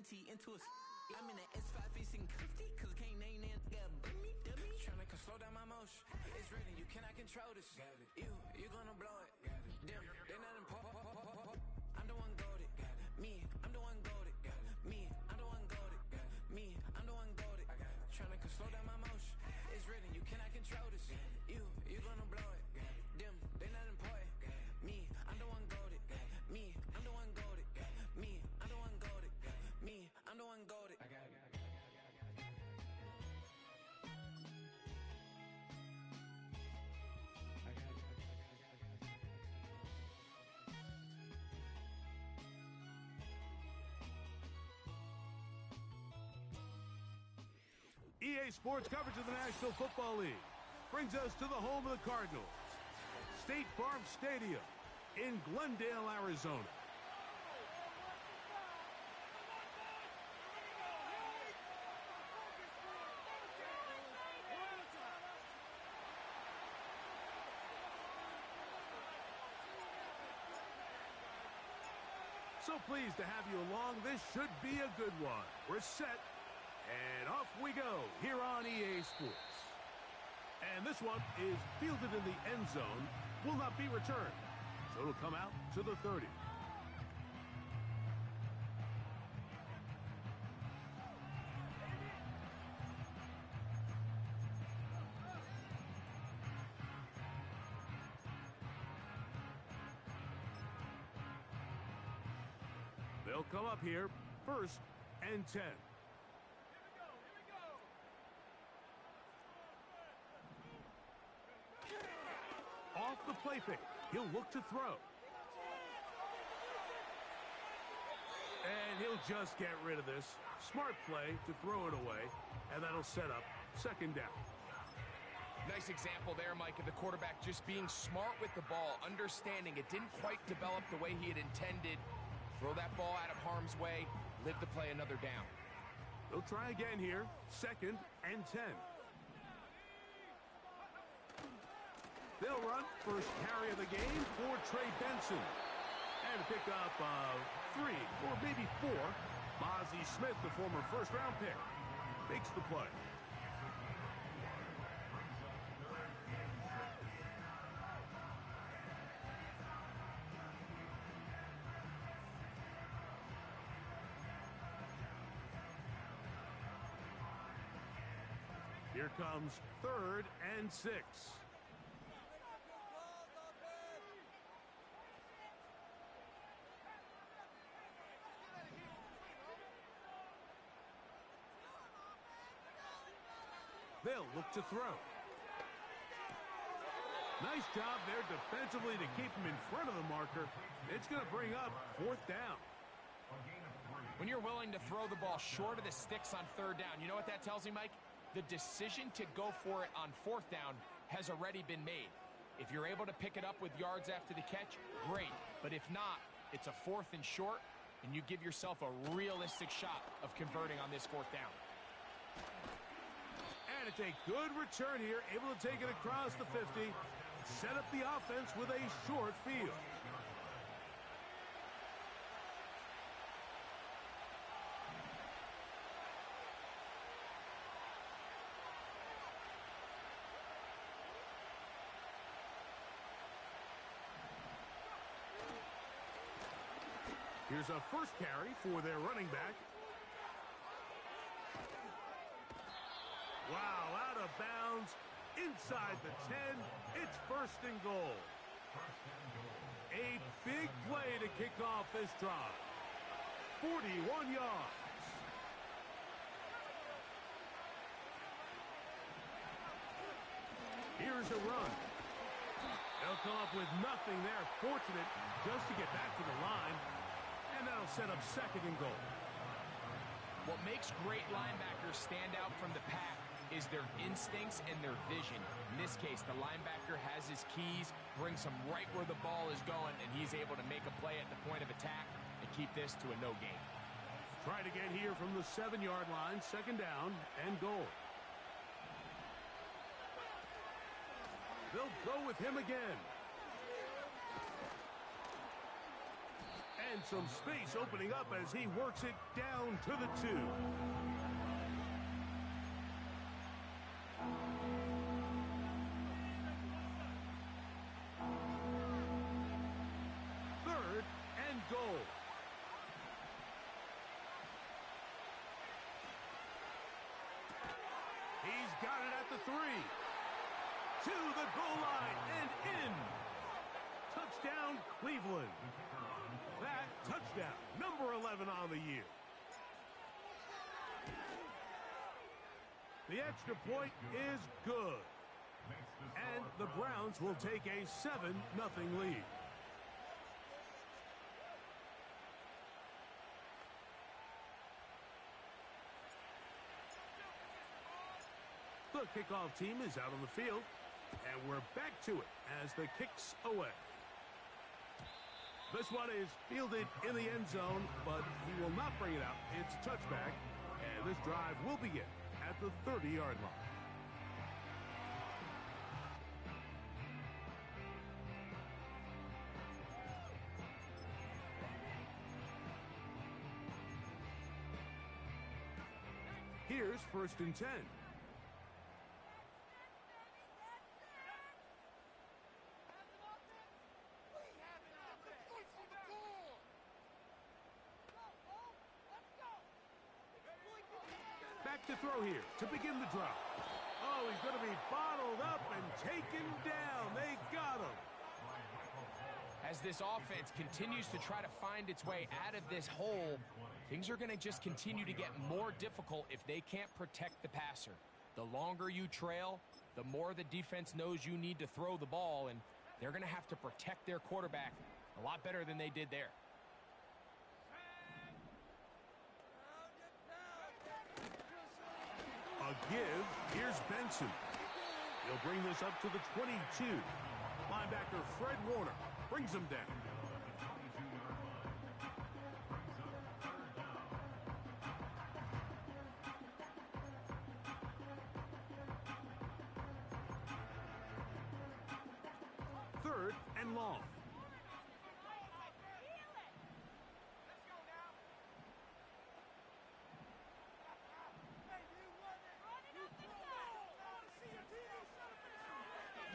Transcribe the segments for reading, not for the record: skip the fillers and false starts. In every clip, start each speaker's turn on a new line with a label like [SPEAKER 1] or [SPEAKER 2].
[SPEAKER 1] 20 into a. I'm in the S5 facing cuffy, cause I can't name that. Yeah, me. Tryna slow down my motion. It's written, you cannot control this. You gonna blow it. Them, they not important. I'm the one goated. Me, I'm the one goated. Me, I'm the one goated. Me, I'm the one goated. Tryna slow down my motion. It's written, you cannot control this. You gonna blow it. Them, they not important. Me, I'm the one goated. Me, I'm the one goated. Me, I'm the one goated. Me, I'm the one goated. I got it.
[SPEAKER 2] EA Sports coverage of the National Football League brings us to the home of the Cardinals, State Farm Stadium in Glendale, Arizona. So pleased to have you along. This should be a good one. We're set. And off we go here on EA Sports. And this one is fielded in the end zone, will not be returned. So it'll come out to the 30. They'll come up here, 1st and 10. Off the play fake. He'll look to throw. And he'll just get rid of this. Smart play to throw it away. And that'll set up 2nd down.
[SPEAKER 3] Nice example there, Mike, of the quarterback just being smart with the ball, understanding it didn't quite develop the way he had intended. Throw that ball out of harm's way, live to play another down.
[SPEAKER 2] They'll try again here, 2nd and 10. They'll run first carry of the game for Trey Benson. And to pick up 3 or maybe 4, Mozzie Smith, the former first-round pick, makes the play. Here comes 3rd and 6. They'll look to throw. Nice job there defensively to keep him in front of the marker. It's going to bring up 4th down.
[SPEAKER 3] When you're willing to throw the ball short of the sticks on 3rd down, you know what that tells me, Mike? The decision to go for it on 4th down has already been made. If you're able to pick it up with yards after the catch, great. But if not, it's a 4th and short, and you give yourself a realistic shot of converting on this 4th down.
[SPEAKER 2] And it's a good return here, able to take it across the 50, set up the offense with a short field. Here's a first carry for their running back. Wow, out of bounds, inside the 10, it's 1st and goal. A big play to kick off this drive. 41 yards. Here's a run. They'll come up with nothing there. Fortunate just to get back to the line. And that'll set up 2nd and goal.
[SPEAKER 3] What makes great linebackers stand out from the pack is their instincts and their vision. In this case, the linebacker has his keys, brings him right where the ball is going, and he's able to make a play at the point of attack and keep this to a no gain.
[SPEAKER 2] Try it again here from the 7-yard line, 2nd down and goal. They'll go with him again. And some space opening up as he works it down to the 2. Third and goal. He's got it at the 3. To the goal line and in. Touchdown, Cleveland. That touchdown, number 11 on the year. The extra point is good. And the Browns will take a 7-0 lead. The kickoff team is out on the field, and we're back to it as the kick's away. This one is fielded in the end zone, but he will not bring it out. It's a touchback, and this drive will begin at the 30-yard line. Here's 1st and 10. Back to throw here to begin the drive. Oh, he's going to be bottled up and taken down. They got him.
[SPEAKER 3] As this offense continues to try to find its way out of this hole, things are going to just continue to get more difficult if they can't protect the passer. The longer you trail, the more the defense knows you need to throw the ball, and they're going to have to protect their quarterback a lot better than they did there.
[SPEAKER 2] A give. Here's Benson. He'll bring this up to the 22. Linebacker Fred Warner brings him down. Third and long.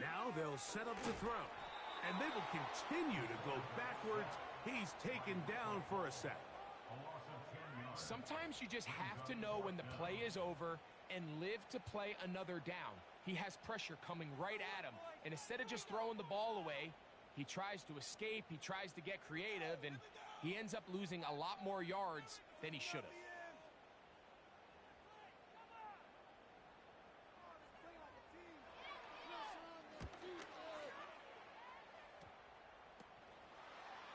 [SPEAKER 2] Now they'll set up to throw, and they will continue to go backwards. He's taken down for a sack.
[SPEAKER 3] Sometimes you just have to know when the play is over and live to play another down. He has pressure coming right at him, and instead of just throwing the ball away, he tries to escape, he tries to get creative, and he ends up losing a lot more yards than he should have.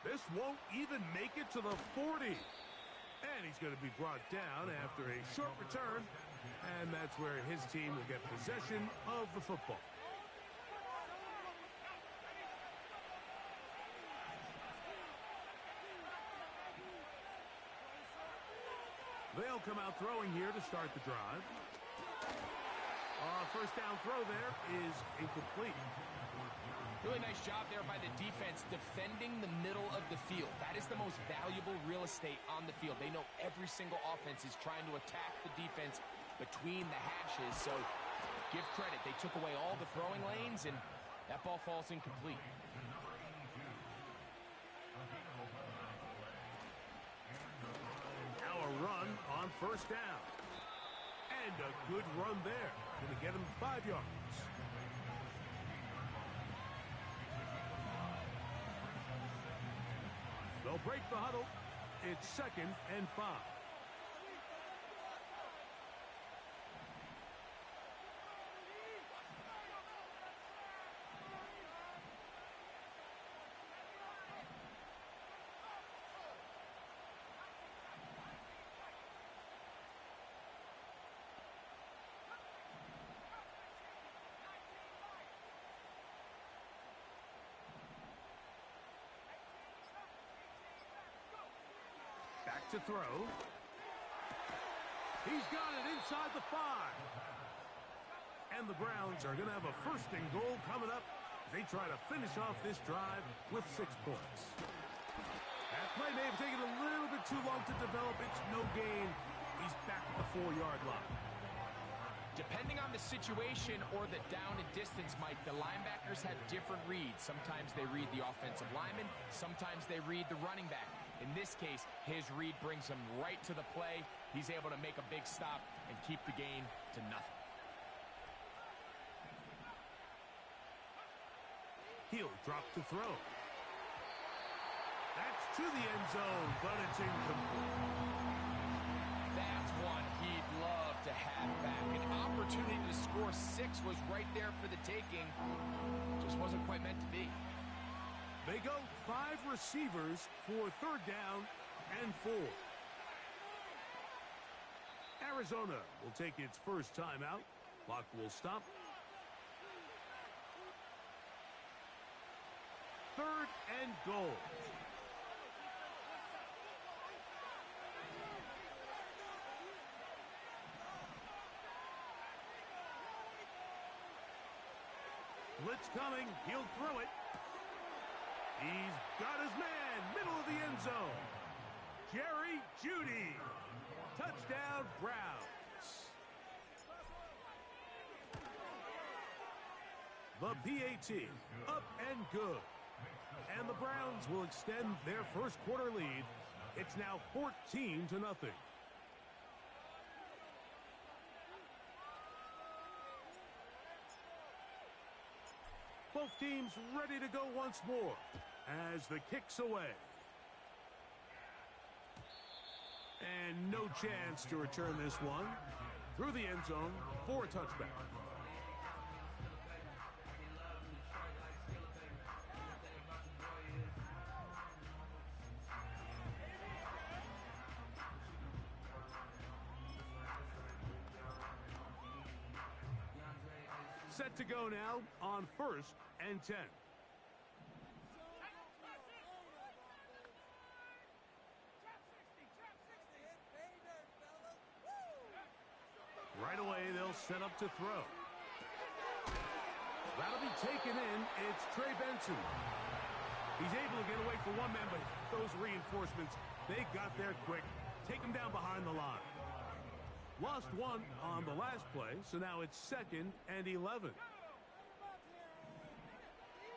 [SPEAKER 2] This won't even make it to the 40. And he's going to be brought down after a short return. And that's where his team will get possession of the football. They'll come out throwing here to start the drive. First down throw there is incomplete.
[SPEAKER 3] Really nice job there by the defense defending the middle of the field. That is the most valuable real estate on the field. They know every single offense is trying to attack the defense between the hashes. So give credit. They took away all the throwing lanes, and that ball falls incomplete.
[SPEAKER 2] Now a run on first down. And a good run there. Going to get him 5 yards. They'll break the huddle. It's 2nd and 5. Back to throw. He's got it inside the 5. And the Browns are going to have a 1st and goal coming up. They try to finish off this drive with 6 points. That play may have taken a little bit too long to develop. It's no gain. He's back at the 4-yard line.
[SPEAKER 3] Depending on the situation or the down and distance, Mike, the linebackers have different reads. Sometimes they read the offensive lineman. Sometimes they read the running back. In this case, his read brings him right to the play. He's able to make a big stop and keep the gain to nothing.
[SPEAKER 2] He'll drop to throw. That's to the end zone, but it's incomplete.
[SPEAKER 3] That's one he'd love to have back. An opportunity to score 6 was right there for the taking. Just wasn't quite meant to be.
[SPEAKER 2] They go 5 receivers for 3rd down and 4. Arizona will take its first timeout. Clock will stop. 3rd and goal. Blitz coming. He'll throw it. He's got his man. Middle of the end zone. Jerry Jeudy. Touchdown, Browns. The PAT. Up and good. And the Browns will extend their first quarter lead. It's now 14-0. Both teams ready to go once more as the kick's away. And no chance to return this one. Through the end zone for a touchback. Set to go now on 1st and 10. Right away, they'll set up to throw. That'll be taken in. It's Trey Benson. He's able to get away for one man, but those reinforcements, they got there quick. Take him down behind the line. Lost one on the last play, so now it's 2nd and 11.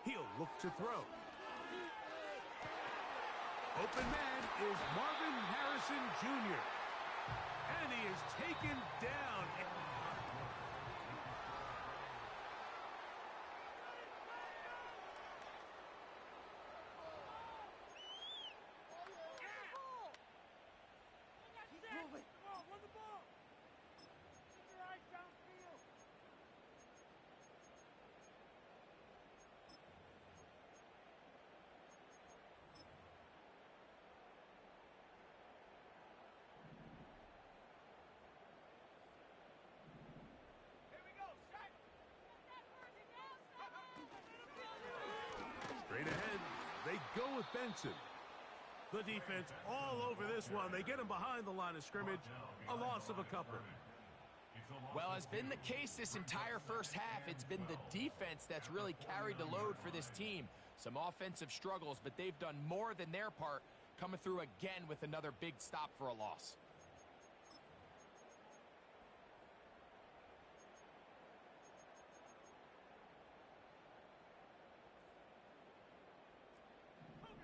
[SPEAKER 2] He'll look to throw. Open man is Marvin Harrison Jr. And he is taken down. Straight ahead, they go with Benson. The defense all over this one. They get him behind the line of scrimmage. A loss of a couple.
[SPEAKER 3] Well, has been the case this entire first half. It's been the defense that's really carried the load for this team. Some offensive struggles, but they've done more than their part, coming through again with another big stop for a loss.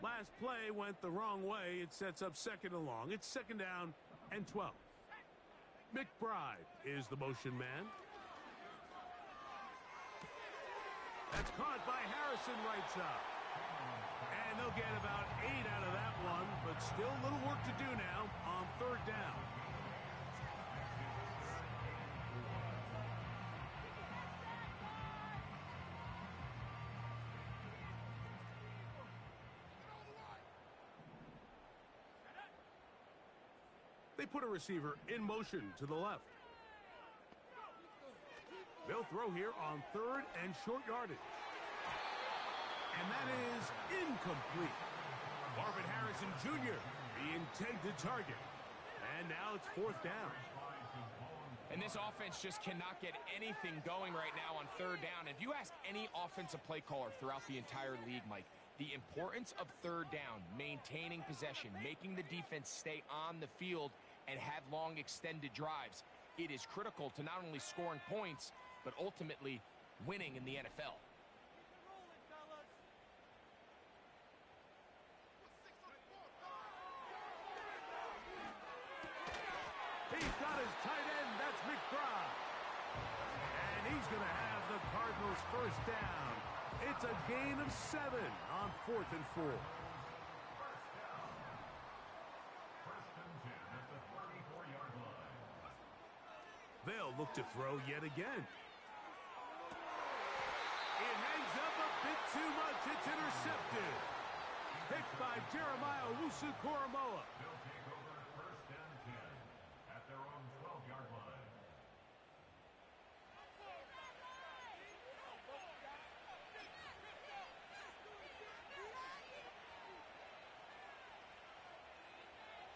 [SPEAKER 2] Last play went the wrong way. It sets up 2nd and long. It's 2nd down and 12. McBride is the motion man. That's caught by Harrison right side. And they'll get about 8 out of that one, but still a little work to do now on 3rd down. They put a receiver in motion to the left. They'll throw here on 3rd and short yardage. And that is incomplete. Marvin Harrison Jr., the intended target. And now it's 4th down.
[SPEAKER 3] And this offense just cannot get anything going right now on 3rd down. If you ask any offensive play caller throughout the entire league, Mike, The importance of third down, maintaining possession, making the defense stay on the field and have long extended drives. It is critical to not only scoring points, but ultimately winning in the NFL.
[SPEAKER 2] He's got his tight end, that's McBride. And he's going to have the Cardinals first down. It's a gain of 7 on 4th and 4. They'll look to throw yet again. It hangs up a bit too much. It's intercepted. Picked by Jeremiah Owusu-Koramoah.
[SPEAKER 4] They'll take over 1st and 10 at their own 12-yard line.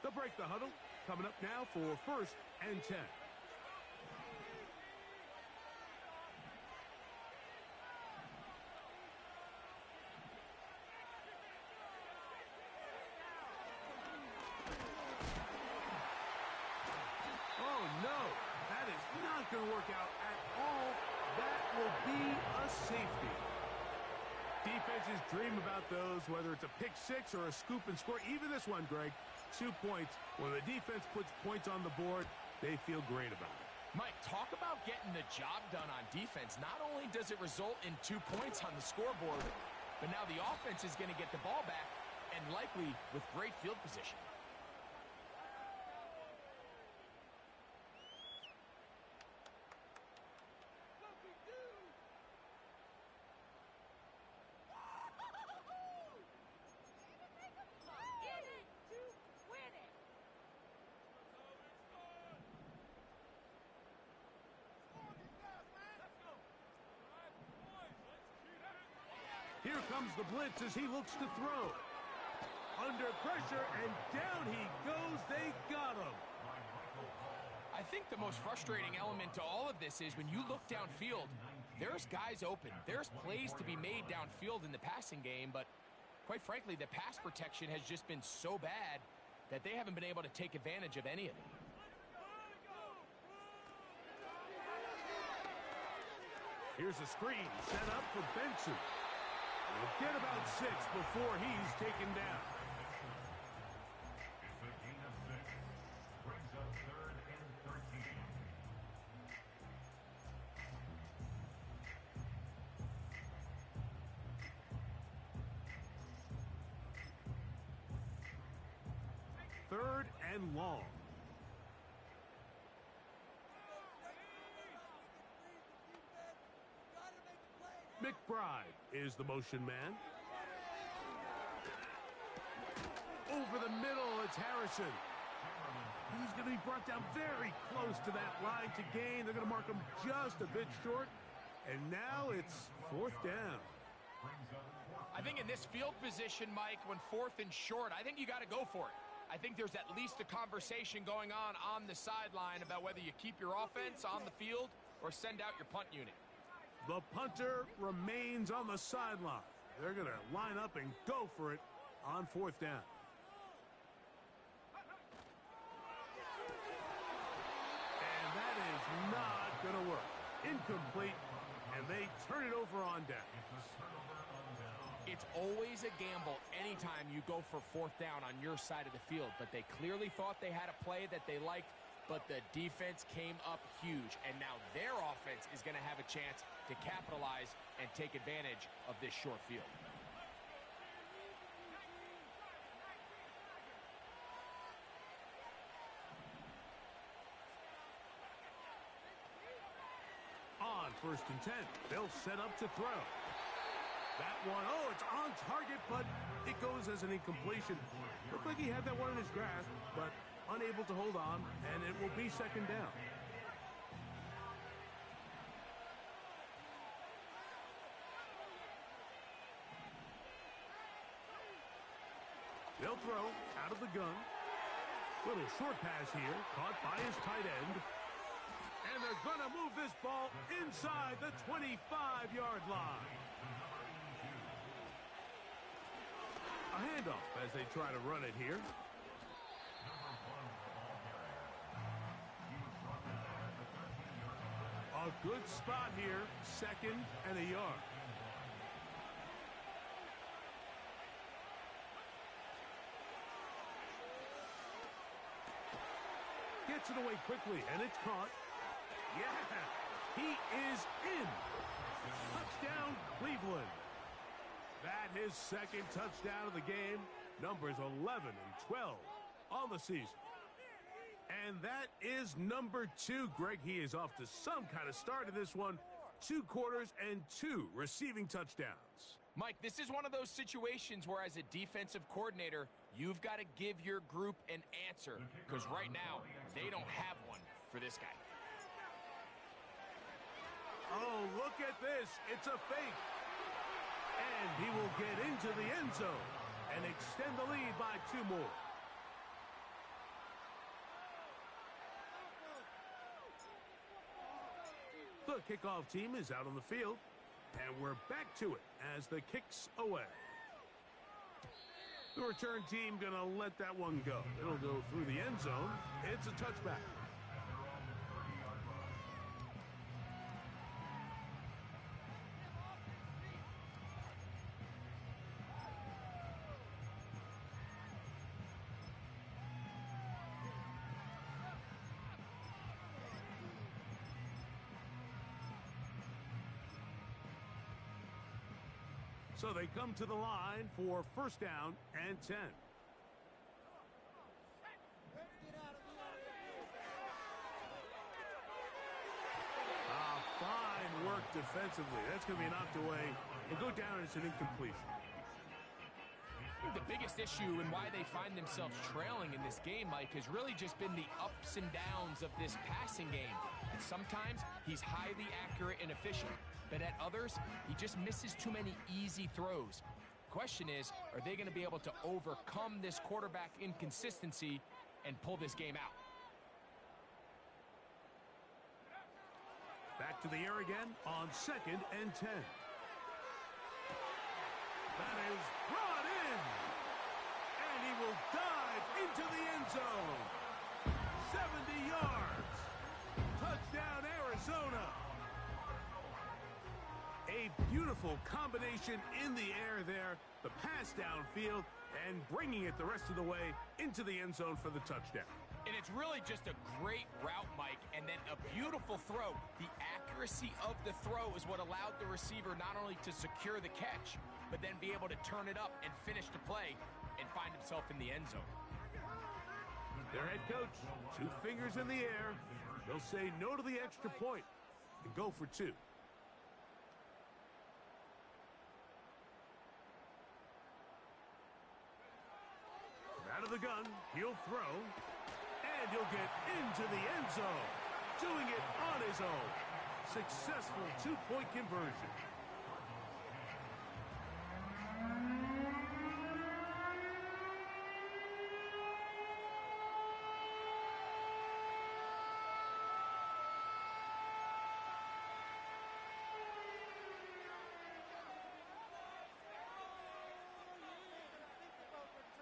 [SPEAKER 2] They'll break the huddle. Coming up now for 1st and 10. Oh, no. That is not going to work out at all. That will be a safety. Defenses dream about those, whether it's a pick six or a scoop and score. Even this one, Greg, 2 points. When the defense puts points on the board, they feel great about it.
[SPEAKER 3] Mike, talk about getting the job done on defense. Not only does it result in 2 points on the scoreboard, but now the offense is going to get the ball back, and likely with great field position.
[SPEAKER 2] Here comes the blitz as he looks to throw. Under pressure, and down he goes. They got him.
[SPEAKER 3] I think the most frustrating element to all of this is when you look downfield, there's guys open. There's plays to be made downfield in the passing game, but quite frankly, the pass protection has just been so bad that they haven't been able to take advantage of any of it.
[SPEAKER 2] Here's a screen set up for Benson. We'll get about 6 before he's taken down.
[SPEAKER 4] It's a gain of 6. Brings up 3rd and 13.
[SPEAKER 2] Third and long. McBride is the motion man. Over the middle, it's Harrison. He's going to be brought down very close to that line to gain. They're going to mark him just a bit short. And now it's 4th down.
[SPEAKER 3] I think in this field position, Mike, when 4th and short, I think you got to go for it. I think there's at least a conversation going on the sideline about whether you keep your offense on the field or send out your punt unit.
[SPEAKER 2] The punter remains on the sideline. They're going to line up and go for it on 4th down. And that is not going to work. Incomplete, and they turn it over on down.
[SPEAKER 3] It's always a gamble anytime you go for 4th down on your side of the field, but they clearly thought they had a play that they liked, but the defense came up huge, and now their offense is going to have a chance to capitalize and take advantage of this short field.
[SPEAKER 2] On 1st and 10, they'll set up to throw. That one, oh, it's on target, but it goes as an incompletion. Looked like he had that one in his grasp, but unable to hold on, and it will be 2nd down. They'll throw out of the gun. Little short pass here, caught by his tight end. And they're going to move this ball inside the 25-yard line. A handoff as they try to run it here. A good spot here, 2nd and a yard. Gets it away quickly, and it's caught. Yeah, he is in. Touchdown, Cleveland. That his 2nd touchdown of the game. Numbers 11 and 12 on the season. And that is number 2. Greg, he is off to some kind of start in this one. 2 quarters and 2 receiving touchdowns.
[SPEAKER 3] Mike, this is one of those situations where as a defensive coordinator, you've got to give your group an answer, because right now, they don't have one for this guy.
[SPEAKER 2] Oh, look at this. It's a fake. And he will get into the end zone and extend the lead by 2 more. The kickoff team is out on the field, and we're back to it as the kick's away. The return team gonna let that one go. It'll go through the end zone. It's a touchback. So they come to the line for 1st down and 10. Fine work defensively. That's going to be knocked away. It'll go down as an incompletion.
[SPEAKER 3] I think the biggest issue and why they find themselves trailing in this game, Mike, has really just been the ups and downs of this passing game. And sometimes he's highly accurate and efficient, but at others, he just misses too many easy throws. Question is, are they going to be able to overcome this quarterback inconsistency and pull this game out?
[SPEAKER 2] Back to the air again on 2nd and 10. That is brought in. And he will dive into the end zone. 70 yards. Touchdown, Arizona. A beautiful combination in the air there. The pass downfield and bringing it the rest of the way into the end zone for the touchdown.
[SPEAKER 3] And it's really just a great route, Mike, and then a beautiful throw. The accuracy of the throw is what allowed the receiver not only to secure the catch, but then be able to turn it up and finish the play and find himself in the end zone.
[SPEAKER 2] Their head coach, 2 fingers in the air. They'll say no to the extra point and go for 2. Out of the gun, he'll throw, and he'll get into the end zone, doing it on his own. Successful 2-point conversion.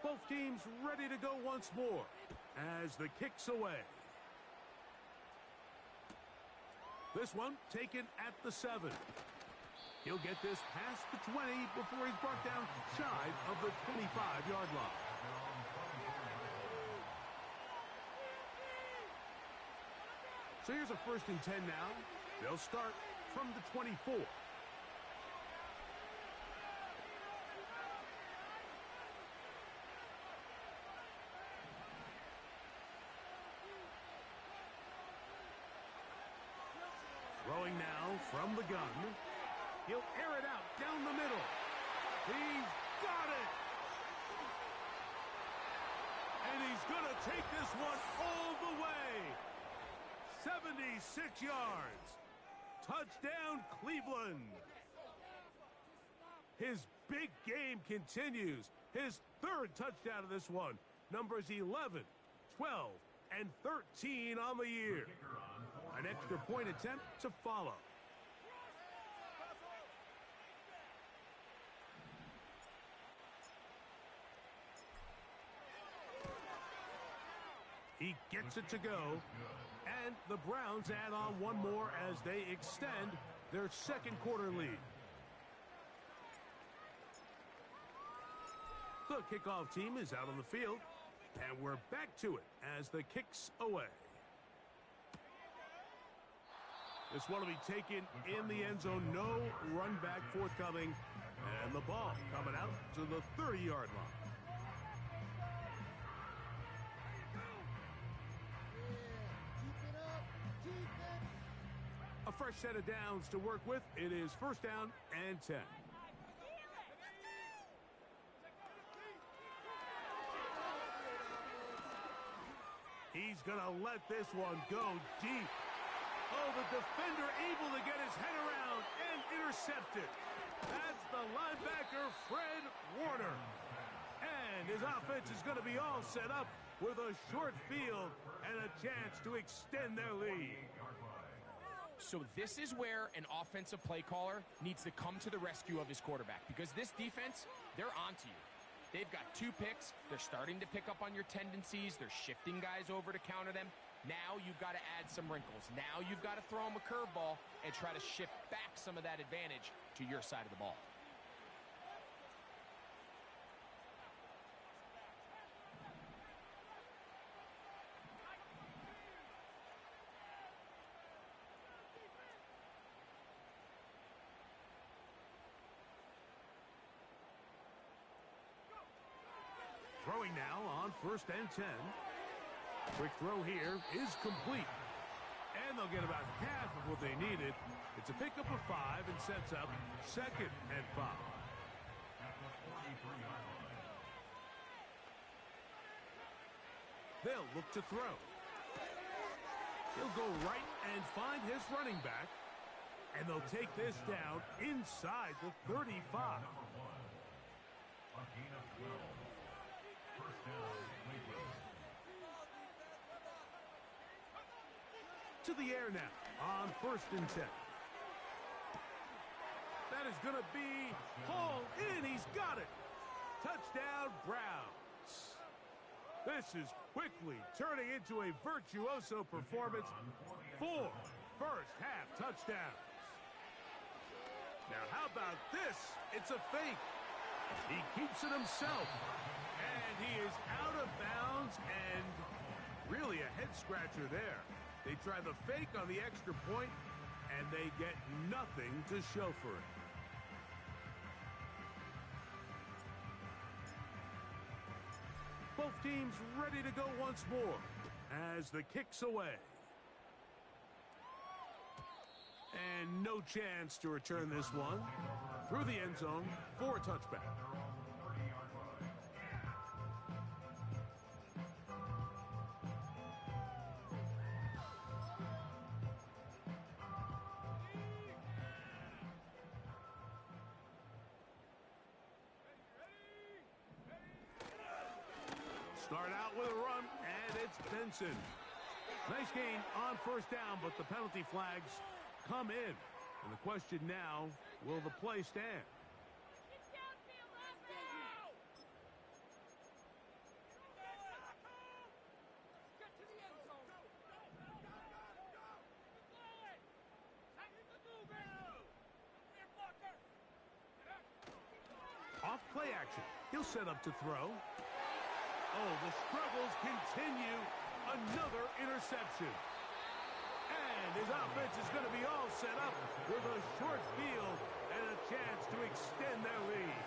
[SPEAKER 2] Both teams ready to go once more as the kick's away. This one taken at the 7. He'll get this past the 20 before he's brought down shy of the 25-yard line. So here's a 1st and 10 now. They'll start from the 24. Throwing now from the gun. He'll air it out down the middle. He's got it. And he's going to take this one all the way. 76 yards. Touchdown, Cleveland. His big game continues. His 3rd touchdown of this one. Numbers 11, 12, and 13 on the year. An extra point attempt to follow. He gets it to go. And the Browns add on one more as they extend their second quarter lead. The kickoff team is out on the field. And we're back to it as the kick's away. This one will be taken in the end zone. No run back forthcoming. And the ball coming out to the 30-yard line. A fresh set of downs to work with. It is first down and 10. He's going to let this one go deep. Oh, the defender able to get his head around and intercept it. That's the linebacker, Fred Warner. And his offense is going to be all set up with a short field and a chance to extend their lead.
[SPEAKER 3] So this is where an offensive play caller needs to come to the rescue of his quarterback, because this defense, they're onto you. They've got 2 picks. They're starting to pick up on your tendencies. They're shifting guys over to counter them. Now you've got to add some wrinkles. Now you've got to throw them a curveball and try to shift back some of that advantage to your side of the ball.
[SPEAKER 2] Throwing now on first and 10. Quick throw here is complete. And they'll get about half of what they needed. It's a pickup of 5 and sets up second and 5. They'll look to throw. He'll go right and find his running back. And they'll take this down inside the 35. To the air now on first and 10. That is going to be hauled in. He's got it. Touchdown, Browns. This is quickly turning into a virtuoso performance. 4 first-half touchdowns. Now, how about this? It's a fake. He keeps it himself. And he is out of bounds, and really a head-scratcher there. They try the fake on the extra point, and they get nothing to show for it. Both teams ready to go once more as the kick's away. And no chance to return this one through the end zone for a touchback. Start out with a run, and it's Benson. Nice gain on first down, but the penalty flags come in. And the question now, will the play stand? Off play action. He'll set up to throw. Oh, the struggles continue. Another interception. And his offense is going to be all set up with a short field and a chance to extend their lead.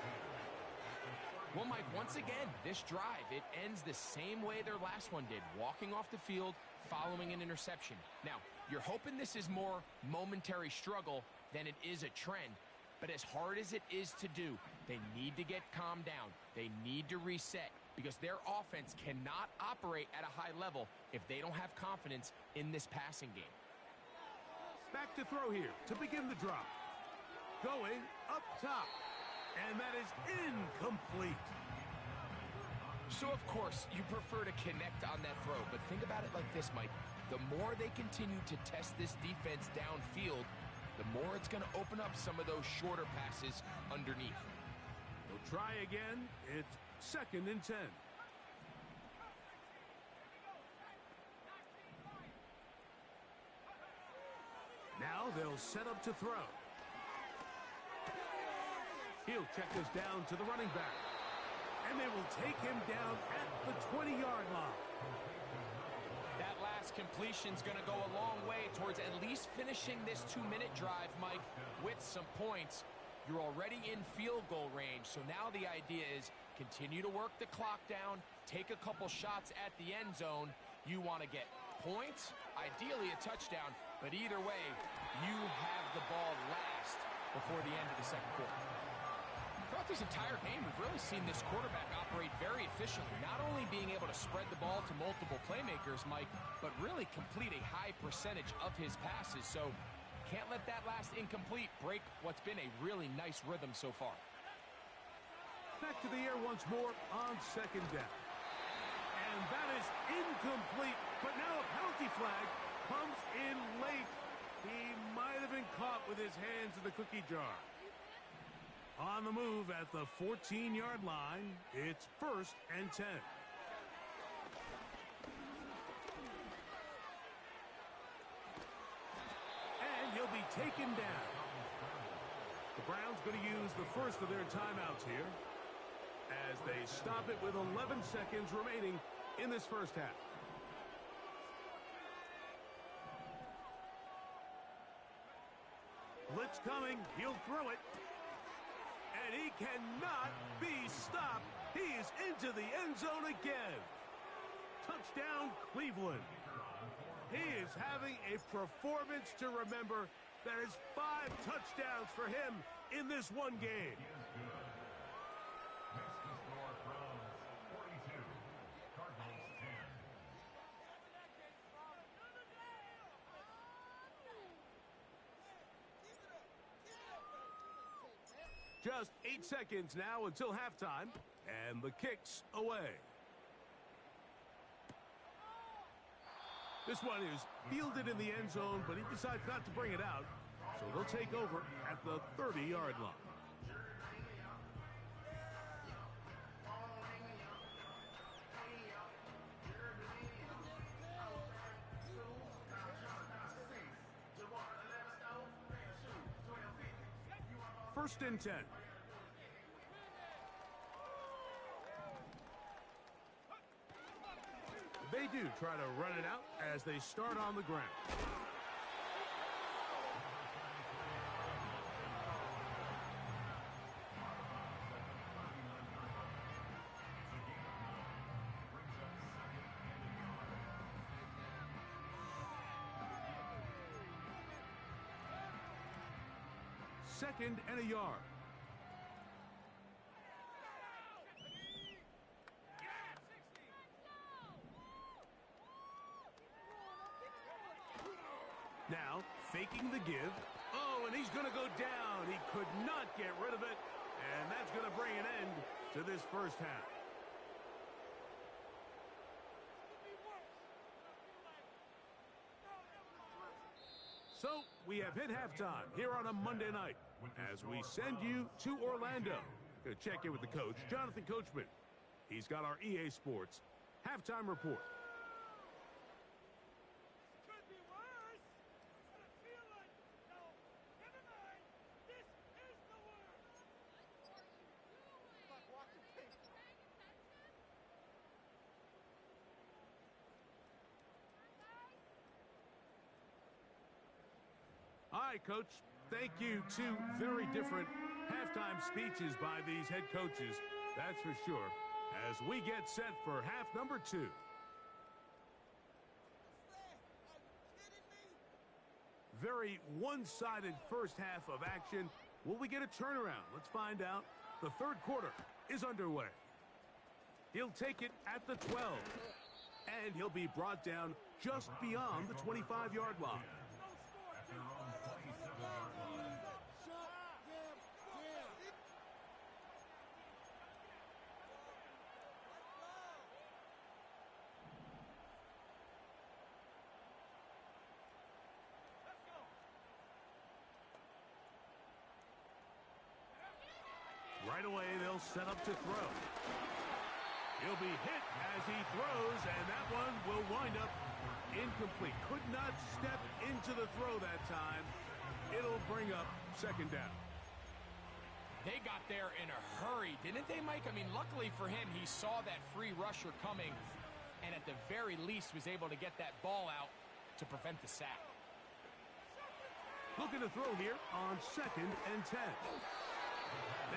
[SPEAKER 3] Well, Mike, once again, this drive, it ends the same way their last one did, walking off the field following an interception. Now, you're hoping this is more momentary struggle than it is a trend. But as hard as it is to do, they need to get calmed down. They need to reset, because their offense cannot operate at a high level if they don't have confidence in this passing game.
[SPEAKER 2] Back to throw here to begin the drop. Going up top. And that is incomplete.
[SPEAKER 3] So, of course, you prefer to connect on that throw. But think about it like this, Mike. The more they continue to test this defense downfield, the more it's going to open up some of those shorter passes underneath.
[SPEAKER 2] They'll try again. It's second and 10. Now they'll set up to throw. He'll check this down to the running back. And they will take him down at the 20-yard line.
[SPEAKER 3] That last completion's going to go a long way towards at least finishing this 2-minute drive, Mike, with some points. You're already in field goal range, so now the idea is continue to work the clock down, take a couple shots at the end zone. You want to get points, ideally a touchdown, but either way, you have the ball last before the end of the second quarter. Throughout this entire game, we've really seen this quarterback operate very efficiently, not only being able to spread the ball to multiple playmakers, Mike, but really complete a high percentage of his passes. So can't let that last incomplete break what's been a really nice rhythm so far.
[SPEAKER 2] Back to the air once more on second down. And that is incomplete, but now a penalty flag comes in late. He might have been caught with his hands in the cookie jar. On the move at the 14-yard line, it's 1st and 10. And he'll be taken down. The Browns going to use the first of their timeouts here as they stop it with 11 seconds remaining in this first half. Blitz coming. He'll throw it. And he cannot be stopped. He is into the end zone again. Touchdown, Cleveland. He is having a performance to remember. That is 5 touchdowns for him in this one game.
[SPEAKER 4] Next to score Browns 42, Cardinals 10.
[SPEAKER 2] Just 8 seconds now until halftime, and the kick's away. This one is fielded in the end zone, but he decides not to bring it out, so they'll take over at the 30-yard line. First and 10. They do try to run it out as they start on the ground. Second and a yard. Now, faking the give. Oh, and he's going to go down. He could not get rid of it. And that's going to bring an end to this first half. So, we have hit halftime here on a Monday night as we send you to Orlando. Going to check in with the coach, Jonathan Coachman. He's got our EA Sports halftime report. All right, Coach. Thank you. 2 very different halftime speeches by these head coaches, that's for sure, as we get set for half number 2. Very one-sided first half of action. Will we get a turnaround? Let's find out. The third quarter is underway. He'll take it at the 12, and he'll be brought down just beyond the 25-yard line. Right away, they'll set up to throw. He'll be hit as he throws, and that one will wind up incomplete. Could not step into the throw that time. It'll bring up second down.
[SPEAKER 3] They got there in a hurry, didn't they, Mike? I mean, luckily for him, he saw that free rusher coming and at the very least was able to get that ball out to prevent the sack.
[SPEAKER 2] Looking to throw here on 2nd and 10.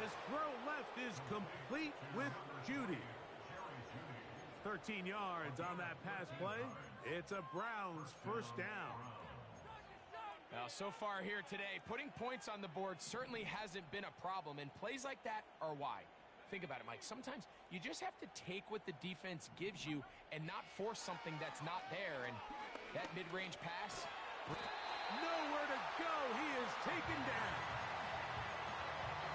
[SPEAKER 2] This throw left is complete with Judy. 13 yards on that pass play. It's a Browns first down.
[SPEAKER 3] Well, so far here today, putting points on the board certainly hasn't been a problem, and plays like that are why. Think about it, Mike. Sometimes you just have to take what the defense gives you and not force something that's not there, and that mid-range pass.
[SPEAKER 2] Nowhere to go. He is taken down.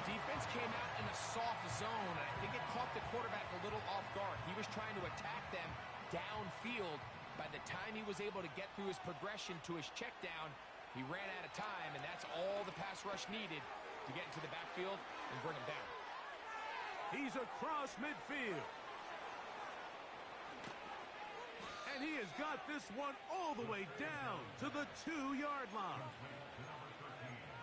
[SPEAKER 3] Defense came out in a soft zone, and I think it caught the quarterback a little off guard. He was trying to attack them downfield. By the time he was able to get through his progression to his check down, he ran out of time, and that's all the pass rush needed to get into the backfield and bring him down.
[SPEAKER 2] He's across midfield. And he has got this one all the way down to the 2-yard line.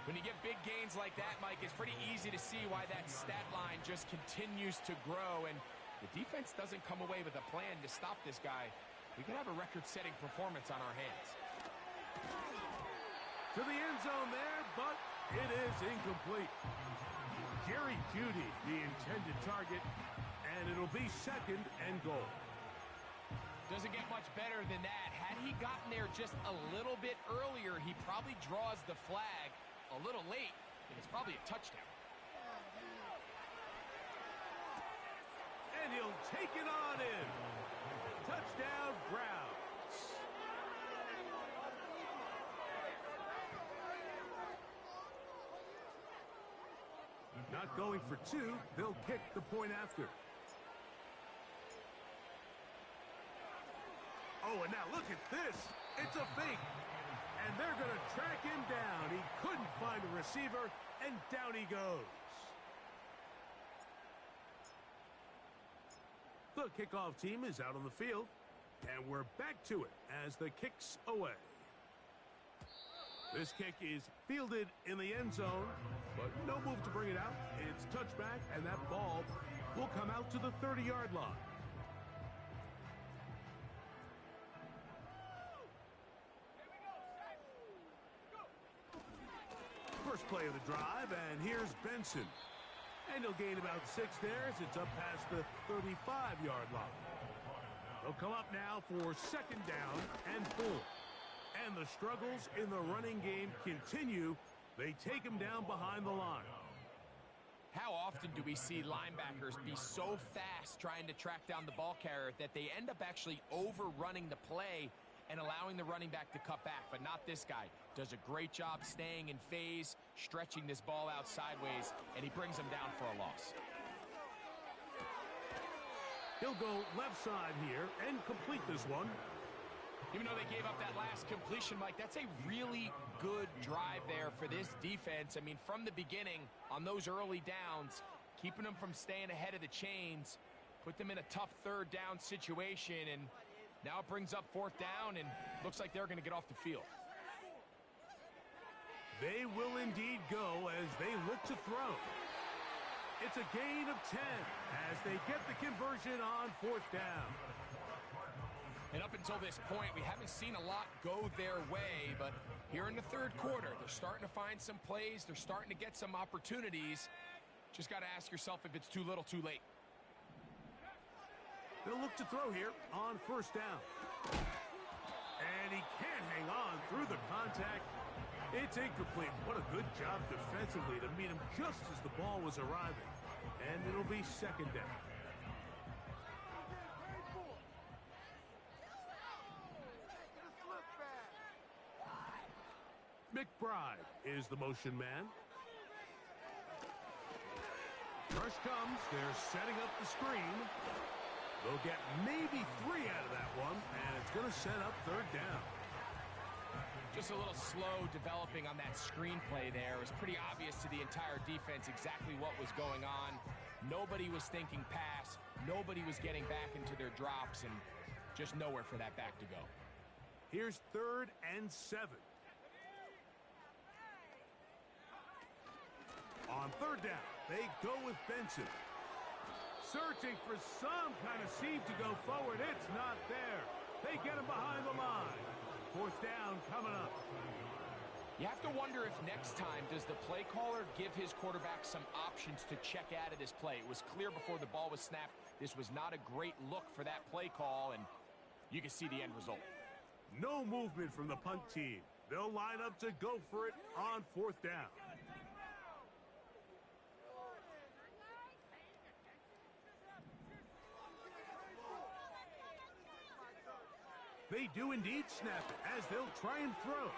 [SPEAKER 3] When you get big gains like that, Mike, it's pretty easy to see why that stat line just continues to grow, and the defense doesn't come away with a plan to stop this guy. We could have a record-setting performance on our hands.
[SPEAKER 2] To the end zone there, but it is incomplete. Jerry Jeudy, the intended target, and it'll be 2nd and goal.
[SPEAKER 3] Doesn't get much better than that. Had he gotten there just a little bit earlier, he probably draws the flag a little late, and it's probably a touchdown.
[SPEAKER 2] And he'll take it on in. Touchdown, Browns. Not going for 2, they'll kick the point after. Oh, and now look at this. It's a fake. And they're going to track him down. He couldn't find a receiver, and down he goes. The kickoff team is out on the field, and we're back to it as the kick's away. This kick is fielded in the end zone, but no move to bring it out. It's touchback, and that ball will come out to the 30-yard line. First play of the drive, and here's Benson. And he'll gain about 6 there as it's up past the 35-yard line. They'll come up now for 2nd down and 4. And the struggles in the running game continue. They take him down behind the line.
[SPEAKER 3] How often do we see linebackers be so fast trying to track down the ball carrier that they end up actually overrunning the play and allowing the running back to cut back? But not this guy. Does a great job staying in phase, stretching this ball out sideways, and he brings him down for a loss.
[SPEAKER 2] He'll go left side here and complete this one.
[SPEAKER 3] Even though they gave up that last completion, Mike, that's a really good drive there for this defense. I mean, from the beginning, on those early downs, keeping them from staying ahead of the chains, put them in a tough 3rd down situation, and now it brings up 4th down, and looks like they're going to get off the field.
[SPEAKER 2] They will indeed go as they look to throw. It's a gain of 10 as they get the conversion on 4th down.
[SPEAKER 3] And up until this point, we haven't seen a lot go their way, but here in the 3rd quarter, they're starting to find some plays. They're starting to get some opportunities. Just got to ask yourself if it's too little, too late.
[SPEAKER 2] They'll look to throw here on 1st down. And he can't hang on through the contact. It's incomplete. What a good job defensively to meet him just as the ball was arriving. And it'll be 2nd down. McBride is the motion man. Rush comes. They're setting up the screen. They'll get maybe 3 out of that one, and it's going to set up 3rd down.
[SPEAKER 3] Just a little slow developing on that screenplay there. It was pretty obvious to the entire defense exactly what was going on. Nobody was thinking pass. Nobody was getting back into their drops, and just nowhere for that back to go.
[SPEAKER 2] Here's 3rd and 7. On 3rd down, they go with Benson. Searching for some kind of seam to go forward. It's not there. They get him behind the line. 4th down coming up.
[SPEAKER 3] You have to wonder if next time does the play caller give his quarterback some options to check out of this play. It was clear before the ball was snapped. This was not a great look for that play call, and you can see the end result.
[SPEAKER 2] No movement from the punt team. They'll line up to go for it on 4th down. They do indeed snap it as they'll try and throw.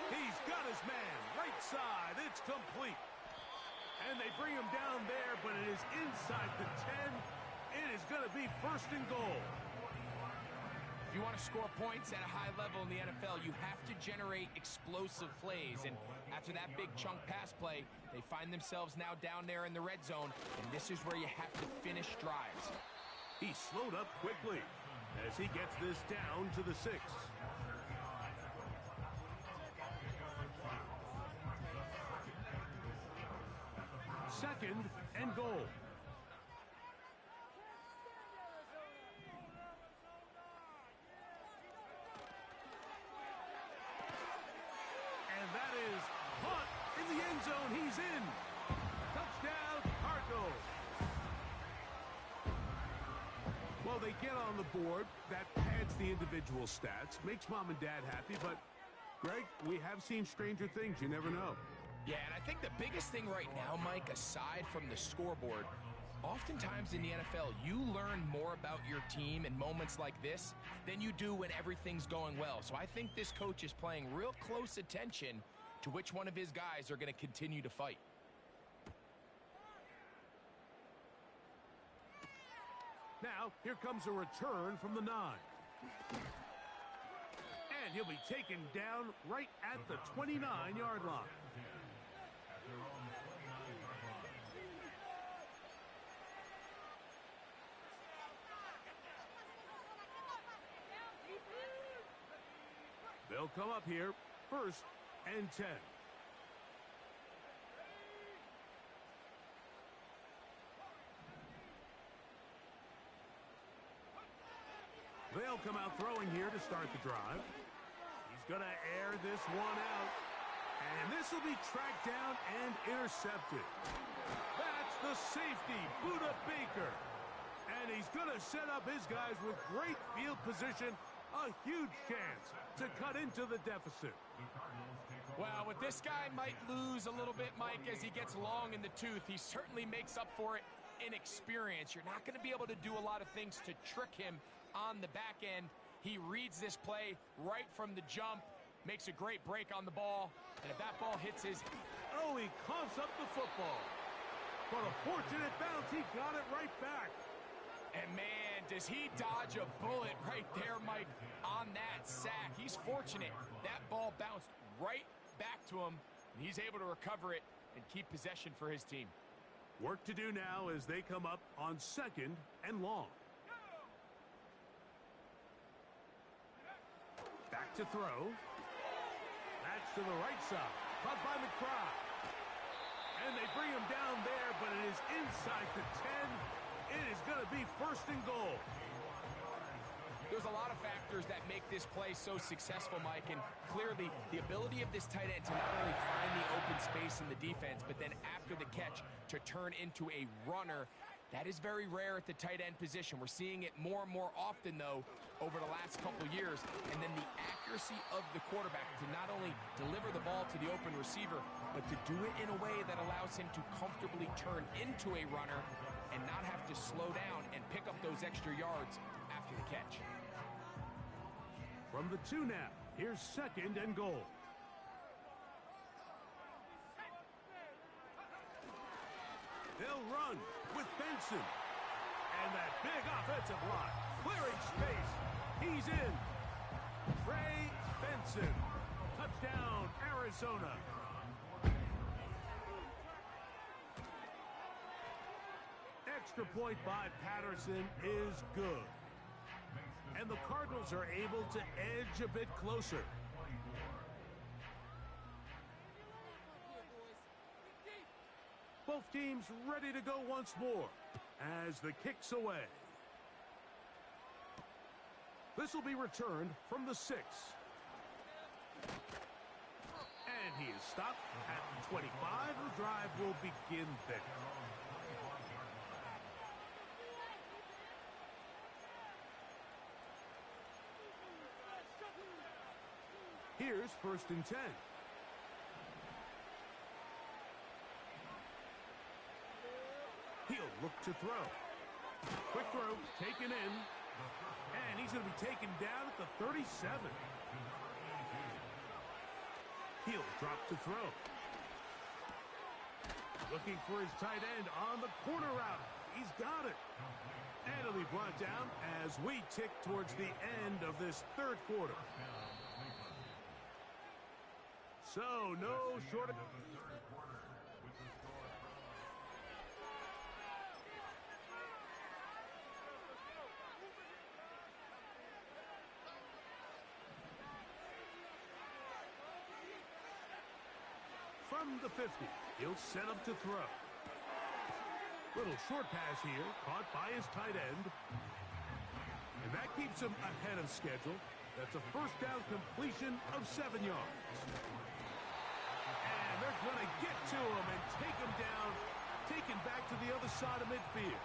[SPEAKER 2] He's got his man, right side, it's complete. And they bring him down there, but it is inside the 10. It is going to be 1st and goal.
[SPEAKER 3] If you want to score points at a high level in the NFL, you have to generate explosive plays. And after that big chunk pass play, they find themselves now down there in the red zone, and this is where you have to finish drives.
[SPEAKER 2] He slowed up quickly as he gets this down to the 6. 2nd and goal. And that is caught in the end zone. He's in. Touchdown, Cardinals. Well, they get on the board. That pads the individual stats, makes mom and dad happy, but Greg, we have seen stranger things. You never know.
[SPEAKER 3] Yeah, and I think the biggest thing right now, Mike, aside from the scoreboard, oftentimes in the NFL, you learn more about your team in moments like this than you do when everything's going well. So I think this coach is paying real close attention to which one of his guys are going to continue to fight.
[SPEAKER 2] Now, here comes a return from the 9. And he'll be taken down right at the 29-yard line. They'll come up here, 1st and 10. They'll come out throwing here to start the drive. He's going to air this one out. And this will be tracked down and intercepted. That's the safety, Buda Baker. And he's going to set up his guys with great field position. A huge chance to cut into the deficit.
[SPEAKER 3] Well, what this guy might lose a little bit, Mike, as he gets long in the tooth, he certainly makes up for it in experience. You're not going to be able to do a lot of things to trick him on the back end. He reads this play right from the jump, makes a great break on the ball, and if that ball hits his...
[SPEAKER 2] Oh, he coughs up the football. But a fortunate bounce, he got it right back.
[SPEAKER 3] And man, does he dodge a bullet right there, Mike, on that sack. He's fortunate. That ball bounced right back to him, and he's able to recover it and keep possession for his team.
[SPEAKER 2] Work to do now as they come up on 2nd and long. Back to throw. That's to the right side. Caught by McBride. And they bring him down there, but it is inside the 10. It is going to be 1st and goal.
[SPEAKER 3] There's a lot of factors that make this play so successful, Mike, and clearly the ability of this tight end to not only find the open space in the defense, but then after the catch to turn into a runner. That is very rare at the tight end position. We're seeing it more and more often, though, over the last couple years. And then the accuracy of the quarterback to not only deliver the ball to the open receiver, but to do it in a way that allows him to comfortably turn into a runner and not have to slow down and pick up those extra yards after the catch.
[SPEAKER 2] From the 2 now, here's 2nd and goal. They'll run with Benson. And that big offensive line clearing space. He's in. Trey Benson. Touchdown, Arizona. extra point by Patterson is good. And the Cardinals are able to edge a bit closer. Both teams ready to go once more as the kick's away. This will be returned from the 6. And he is stopped at 25. The drive will begin there. Here's 1st and 10. He'll look to throw. Quick throw, taken in. And he's going to be taken down at the 37. He'll drop to throw. Looking for his tight end on the corner route. He's got it. And it'll be brought down as we tick towards the end of this 3rd quarter. So, no short of... From the 50, he'll set up to throw. Little short pass here, caught by his tight end. And that keeps him ahead of schedule. That's a 1st down completion of 7 yards. And they're going to get to him and take him down, taken back to the other side of midfield.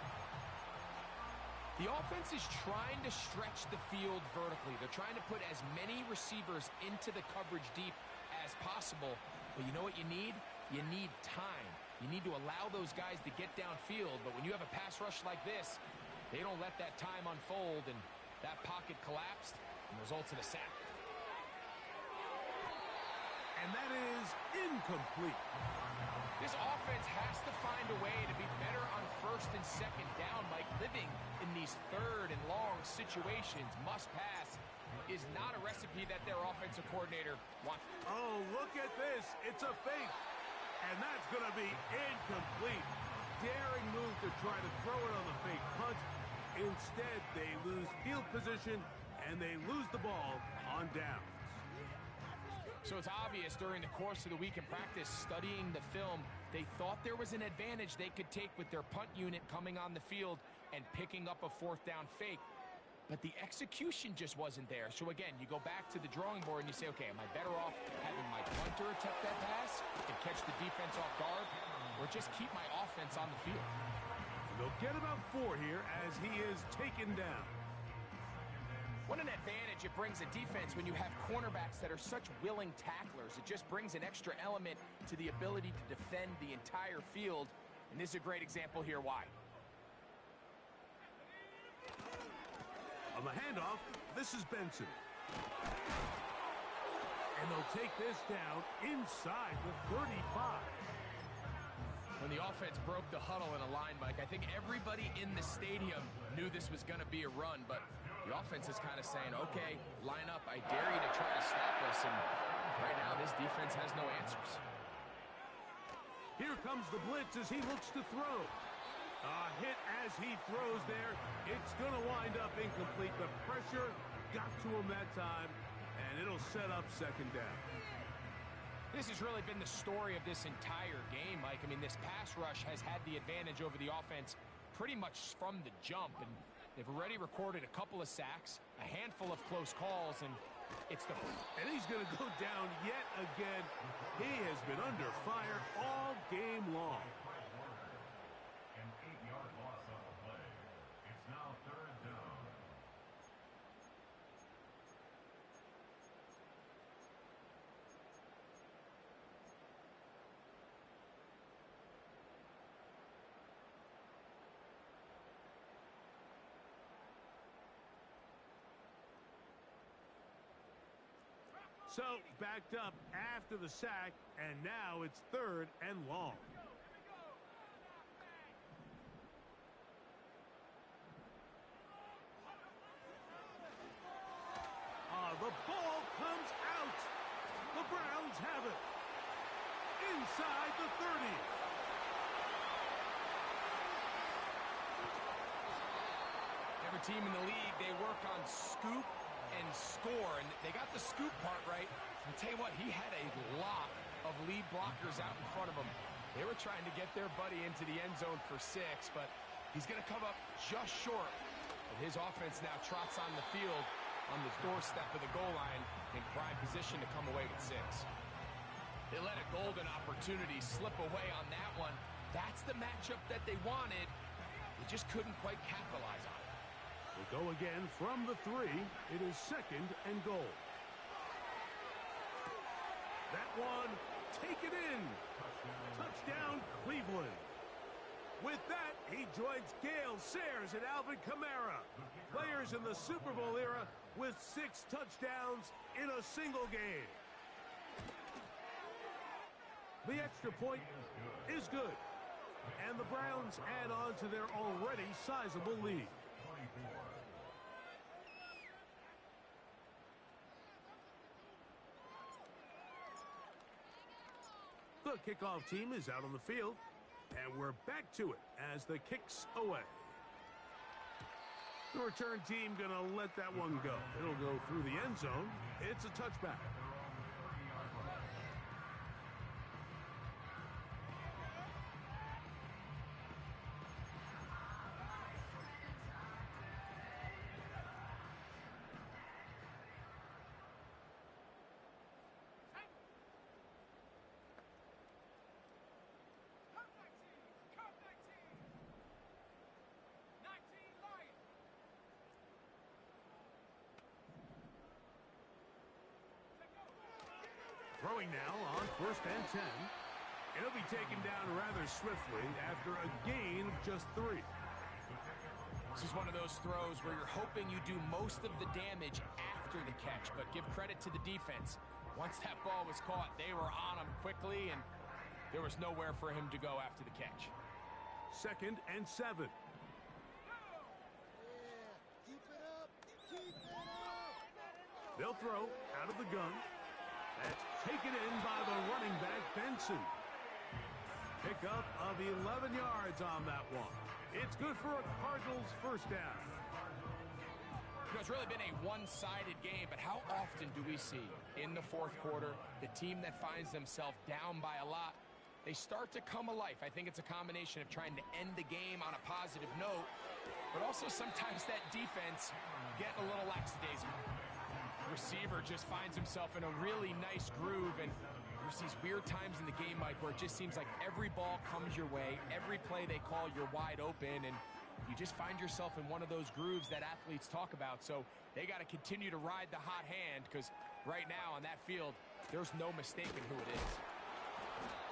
[SPEAKER 3] The offense is trying to stretch the field vertically. They're trying to put as many receivers into the coverage deep as possible. But you know what you need? You need time. You need to allow those guys to get downfield. But when you have a pass rush like this, they don't let that time unfold, and that pocket collapsed and results in a sack.
[SPEAKER 2] And that is incomplete.
[SPEAKER 3] This offense has to find a way to be better on 1st and 2nd down. Like, living in these 3rd and long situations, must pass, is not a recipe that their offensive coordinator wants.
[SPEAKER 2] Oh, look at this. It's a fake. And that's going to be incomplete. Daring move to try to throw it on the fake punt. Instead, they lose field position, and they lose the ball on downs.
[SPEAKER 3] So it's obvious during the course of the week in practice, studying the film, they thought there was an advantage they could take with their punt unit coming on the field and picking up a 4th down fake. But the execution just wasn't there. So again, you go back to the drawing board and you say, okay, am I better off having my punter attempt that pass and catch the defense off guard, or just keep my offense on the field?
[SPEAKER 2] And they'll get about 4 here as he is taken down.
[SPEAKER 3] What an advantage it brings a defense when you have cornerbacks that are such willing tacklers. It just brings an extra element to the ability to defend the entire field. And this is a great example here why.
[SPEAKER 2] On the handoff, this is Benson. And they'll take this down inside the 35.
[SPEAKER 3] When the offense broke the huddle in a line, Mike, I think everybody in the stadium knew this was going to be a run, but the offense is kind of saying, okay, line up, I dare you to try to stop us, and right now this defense has no answers.
[SPEAKER 2] Here comes the blitz as he looks to throw. A hit as he throws there. It's going to wind up incomplete. The pressure got to him that time, and it'll set up 2nd down.
[SPEAKER 3] This has really been the story of this entire game, Mike. I mean, this pass rush has had the advantage over the offense pretty much from the jump, and they've already recorded a couple of sacks, a handful of close calls, and it's the...
[SPEAKER 2] And he's going to go down yet again. He has been under fire all game long.
[SPEAKER 4] An 8-yard loss on the play. It's now 3rd down.
[SPEAKER 2] So, backed up after the sack, and now it's 3rd and long. The ball comes out. The Browns have it. Inside the 30.
[SPEAKER 3] team in the league, they work on scoop and score, and they got the scoop part right. I'll tell you what, he had a lot of lead blockers out in front of him. They were trying to get their buddy into the end zone for 6, but he's going to come up just short. And his offense now trots on the field on the doorstep of the goal line in prime position to come away with 6. They let a golden opportunity slip away on that one. That's the matchup that they wanted. They just couldn't quite capitalize on it.
[SPEAKER 2] We'll go again from the 3. It is 2nd and goal. That one, take it in. Touchdown, Cleveland. With that, he joins Gale Sayers and Alvin Kamara, players in the Super Bowl era with 6 touchdowns in a single game. The extra point is good, and the Browns add on to their already sizable lead. The kickoff team is out on the field, and we're back to it as the kick's away. The return team going to let that one go. It'll go through the end zone. It's a touchback. Throwing now on 1st and 10. It'll be taken down rather swiftly after a gain of just 3.
[SPEAKER 3] This is one of those throws where you're hoping you do most of the damage after the catch, but give credit to the defense. Once that ball was caught, they were on him quickly, and there was nowhere for him to go after the catch.
[SPEAKER 2] 2nd and 7. They'll throw out of the gun. That's taken in by the running back, Benson. Pickup of 11 yards on that one. It's good for a Cardinals first down.
[SPEAKER 3] You know, it's really been a one-sided game, but how often do we see in the 4th quarter the team that finds themselves down by a lot, they start to come alive? I think it's a combination of trying to end the game on a positive note, but also sometimes that defense getting a little lackadaisical. Receiver just finds himself in a really nice groove, and there's these weird times in the game, Mike, where it just seems like every ball comes your way, every play they call, you're wide open, and you just find yourself in one of those grooves that athletes talk about. So they got to continue to ride the hot hand, because right now on that field, there's no mistaking who it is.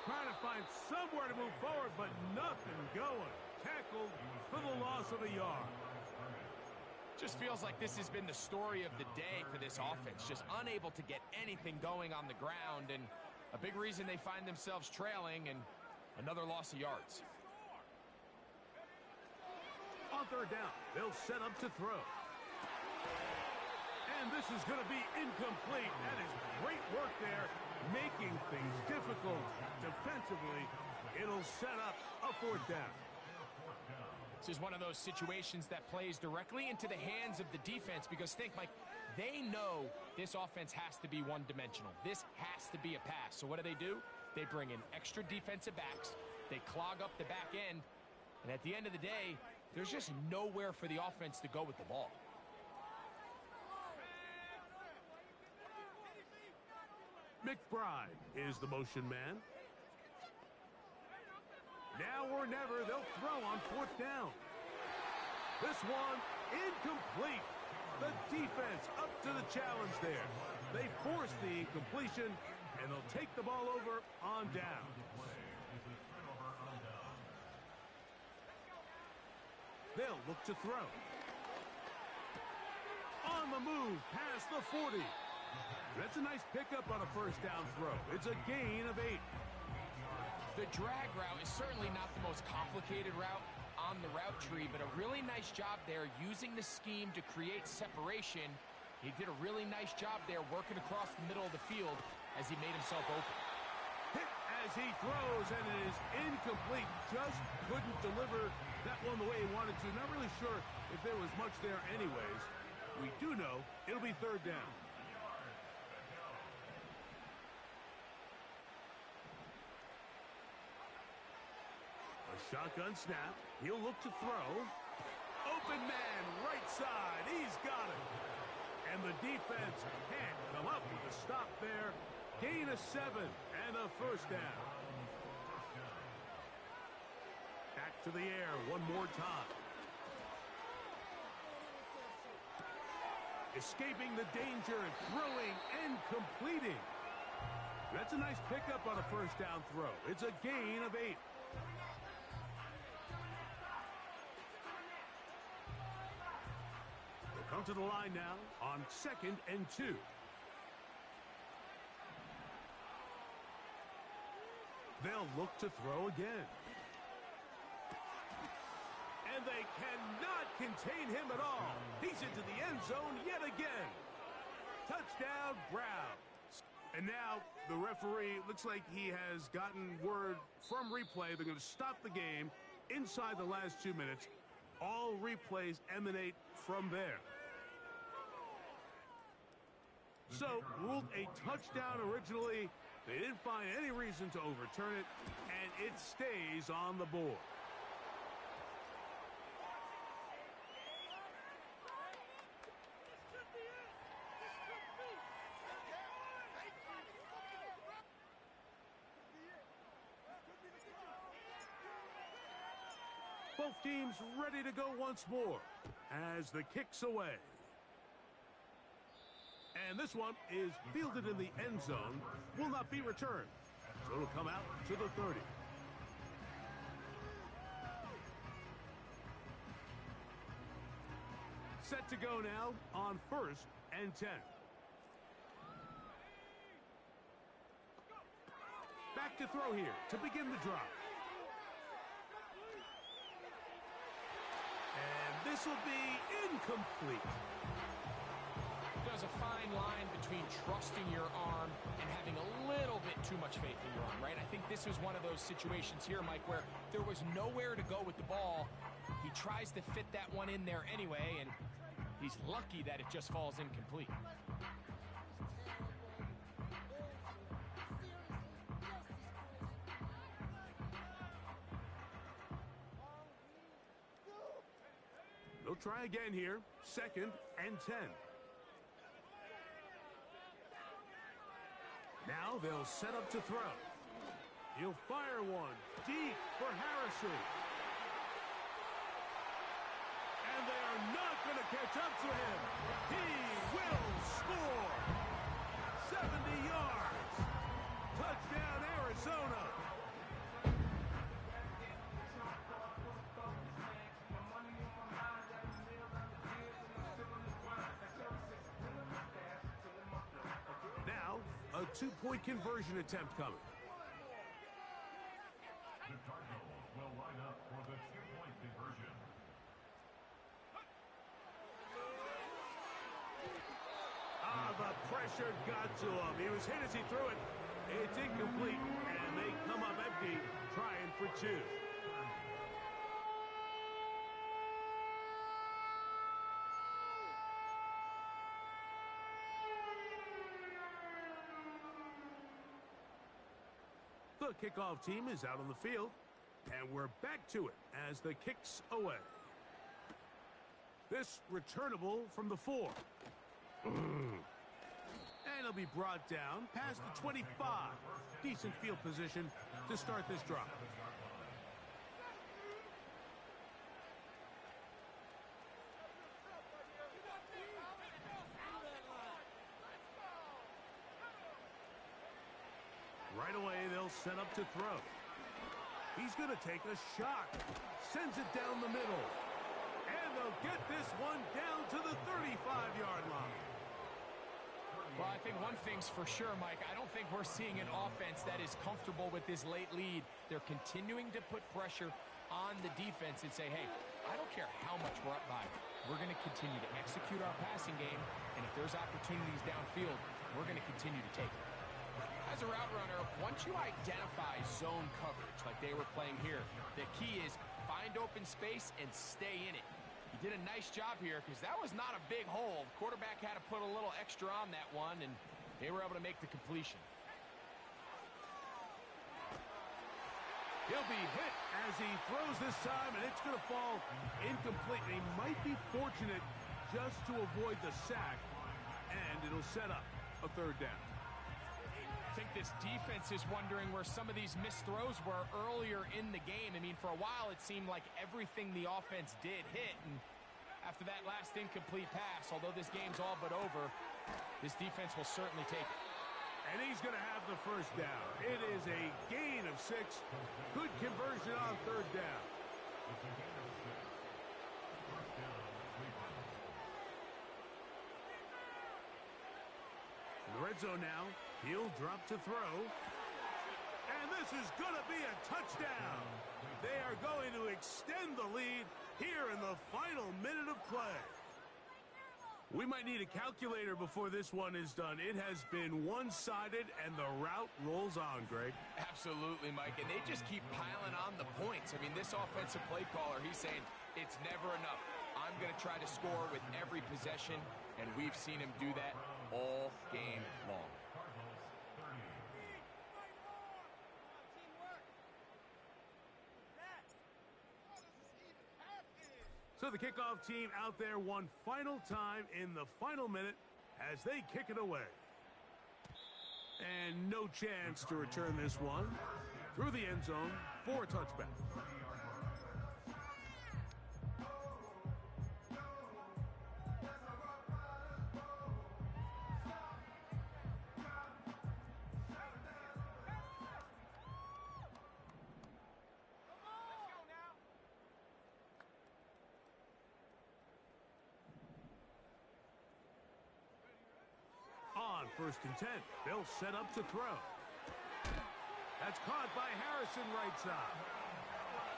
[SPEAKER 2] Trying to find somewhere to move forward, but nothing going. Tackled for the loss of a yard.
[SPEAKER 3] Just feels like this has been the story of the day for this offense. Just unable to get anything going on the ground, and a big reason they find themselves trailing, and another loss of yards.
[SPEAKER 2] On 3rd down, they'll set up to throw. And this is going to be incomplete. That is great work there, making things difficult defensively. It'll set up a 4th down.
[SPEAKER 3] This is one of those situations that plays directly into the hands of the defense, because think, Mike, they know this offense has to be one-dimensional. This has to be a pass. So what do? They bring in extra defensive backs. They clog up the back end. And at the end of the day, there's just nowhere for the offense to go with the ball.
[SPEAKER 2] McBride is the motion man. Now or never, they'll throw on 4th down. This one, incomplete. The defense up to the challenge there. They force the incompletion, and they'll take the ball over on down. They'll look to throw. On the move, past the 40. That's a nice pickup on a 1st down throw. It's a gain of 8.
[SPEAKER 3] The drag route is certainly not the most complicated route on the route tree, but a really nice job there using the scheme to create separation. He did a really nice job there working across the middle of the field as he made himself open.
[SPEAKER 2] Hit as as he throws, and it is incomplete. Just couldn't deliver that one the way he wanted to. Not really sure if there was much there anyways. We do know it'll be third down. A shotgun snap. He'll look to throw. Open man, right side. He's got it. And the defense can't come up with a stop there. Gain of 7 and a first down. Back to the air one more time. Escaping the danger, throwing and completing. That's a nice pickup on a first down throw. It's a gain of 8. They'll come to the line now on 2nd and 2. They'll look to throw again. And they cannot contain him at all. He's into the end zone yet again. Touchdown, Browns. And now the referee looks like he has gotten word from replay. They're going to stop the game inside the last 2 minutes. All replays emanate from there. So, ruled a touchdown originally. They didn't find any reason to overturn it, and it stays on the board. Both teams ready to go once more as the kick's away. And this one is fielded in the end zone, will not be returned. So it'll come out to the 30. Set to go now on 1st and 10. Back to throw here to begin the drive. And this will be incomplete.
[SPEAKER 3] There's a fine line between trusting your arm and having a little bit too much faith in your arm, right? I think this was one of those situations here, Mike, where there was nowhere to go with the ball. He tries to fit that one in there anyway, and he's lucky that it just falls incomplete.
[SPEAKER 2] They'll try again here, 2nd and 10. Now they'll set up to throw. He'll fire one deep for Harrison. And they are not going to catch up to him. He will score. 70 yards. Touchdown, Arizona. A 2-point conversion attempt coming.
[SPEAKER 4] The Cardinals will line up for the 2-point conversion.
[SPEAKER 2] The pressure got to him. He was hit as he threw it. It's incomplete, and they come up empty, trying for 2. The kickoff team is out on the field, and we're back to it as the kick's away. This returnable from the 4. And it'll be brought down past the 25. Decent field position to start this drive. Right away, they'll set up to throw. He's going to take a shot. Sends it down the middle. And they'll get this one down to the 35-yard line.
[SPEAKER 3] Well, I think one thing's for sure, Mike. I don't think we're seeing an offense that is comfortable with this late lead. They're continuing to put pressure on the defense and say, hey, I don't care how much we're up by. We're going to continue to execute our passing game, and if there's opportunities downfield, we're going to continue to take it. As a route runner, once you identify zone coverage like they were playing here, the key is find open space and stay in it. He did a nice job here because that was not a big hole. The quarterback had to put a little extra on that one, and they were able to make the completion.
[SPEAKER 2] He'll be hit as he throws this time, and it's going to fall incomplete. And he might be fortunate just to avoid the sack, and it'll set up a third down.
[SPEAKER 3] I think this defense is wondering where some of these missed throws were earlier in the game. I mean, for a while, it seemed like everything the offense did hit, and after that last incomplete pass, although this game's all but over, this defense will certainly take it.
[SPEAKER 2] And he's going to have the first down. It is a gain of 6. Good conversion on third down. In the red zone now, he'll drop to throw. And this is going to be a touchdown. They are going to extend the lead here in the final minute of play. We might need a calculator before this one is done. It has been one-sided, and the route rolls on, Greg.
[SPEAKER 3] Absolutely, Mike, and they just keep piling on the points. I mean, this offensive play caller, he's saying it's never enough. I'm going to try to score with every possession, and we've seen him do that all game long.
[SPEAKER 2] So the kickoff team out there one final time in the final minute as they kick it away. And no chance to return this one through the end zone for a touchback. On 1st and 10, they'll set up to throw. That's caught by Harrison right side.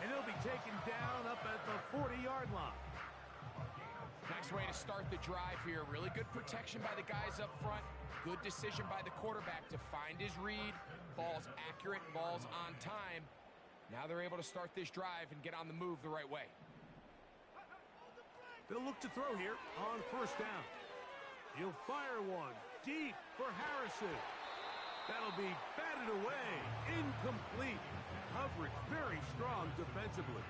[SPEAKER 2] And he'll be taken down up at the 40-yard line.
[SPEAKER 3] Nice way to start the drive here. Really good protection by the guys up front. Good decision by the quarterback to find his read. Ball's accurate, ball's on time. Now they're able to start this drive and get on the move the right way.
[SPEAKER 2] They'll look to throw here on 1st down. He'll fire one deep for Harrison. That'll be batted away. Incomplete. Coverage very strong defensively.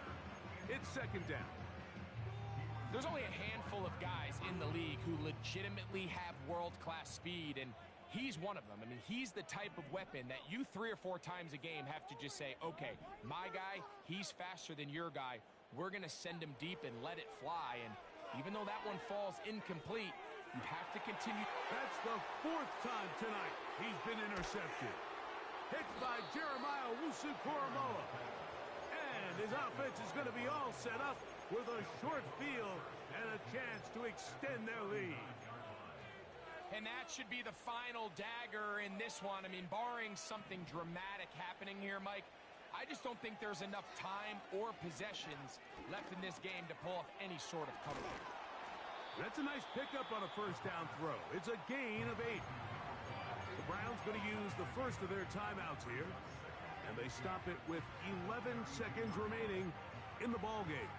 [SPEAKER 2] It's 2nd down.
[SPEAKER 3] There's only a handful of guys in the league who legitimately have world-class speed, and he's one of them. I mean, he's the type of weapon that you 3 or 4 times a game have to just say, okay, my guy, he's faster than your guy. We're going to send him deep and let it fly. And even though that one falls incomplete, you have to continue.
[SPEAKER 2] That's the 4th time tonight he's been intercepted. Hit by Jeremiah Wusu-Koromoa. And his offense is going to be all set up with a short field and a chance to extend their lead.
[SPEAKER 3] And that should be the final dagger in this one. I mean, barring something dramatic happening here, Mike, I just don't think there's enough time or possessions left in this game to pull off any sort of comeback.
[SPEAKER 2] That's a nice pickup on a 1st down throw. It's a gain of 8. The Browns going to use the first of their timeouts here, and they stop it with 11 seconds remaining in the ball game.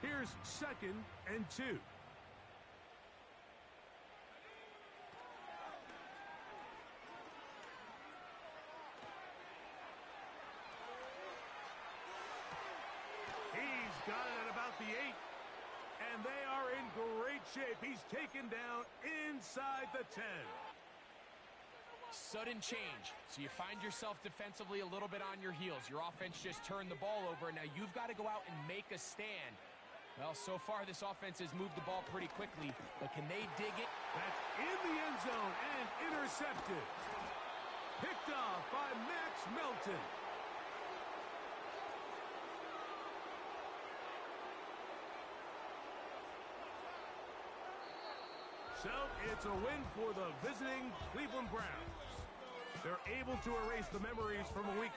[SPEAKER 2] Here's 2nd and 2. He's got it at about the 8. And they are in great shape. He's taken down inside the 10.
[SPEAKER 3] Sudden change. So you find yourself defensively a little bit on your heels. Your offense just turned the ball over, and now you've got to go out and make a stand. Well, so far this offense has moved the ball pretty quickly, but can they dig it?
[SPEAKER 2] That's in the end zone and intercepted. Picked off by Max Melton. So it's a win for the visiting Cleveland Browns. They're able to erase the memories from a week